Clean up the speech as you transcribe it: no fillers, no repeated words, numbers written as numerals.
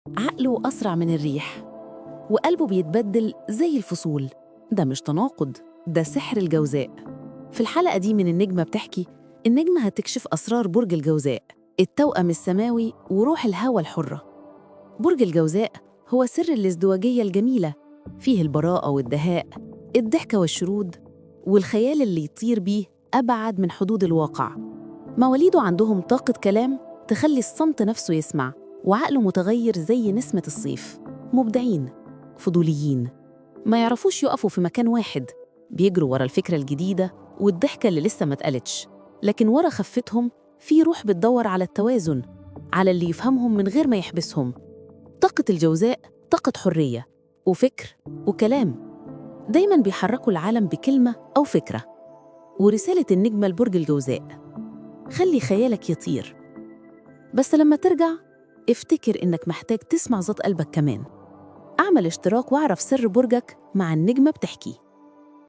عقله أسرع من الريح وقلبه بيتبدل زي الفصول. ده مش تناقض، ده سحر الجوزاء. في الحلقة دي من النجمة بتحكي، النجمة هتكشف أسرار برج الجوزاء، التوأم السماوي وروح الهوى الحرة. برج الجوزاء هو سر الازدواجية الجميلة، فيه البراءة والدهاء، الضحكة والشرود، والخيال اللي يطير بيه أبعد من حدود الواقع. مواليده عندهم طاقة كلام تخلي الصمت نفسه يسمع، وعقله متغير زي نسمة الصيف. مبدعين، فضوليين، ما يعرفوش يقفوا في مكان واحد، بيجروا ورا الفكرة الجديدة والضحكة اللي لسه ما اتقالتش. لكن ورا خفتهم في روح بتدور على التوازن، على اللي يفهمهم من غير ما يحبسهم. طاقة الجوزاء طاقة حرية وفكر وكلام، دايماً بيحركوا العالم بكلمة أو فكرة. ورسالة النجمة لبرج الجوزاء: خلي خيالك يطير، بس لما ترجع افتكر إنك محتاج تسمع صوت قلبك كمان. أعمل اشتراك واعرف سر برجك مع النجمة بتحكي.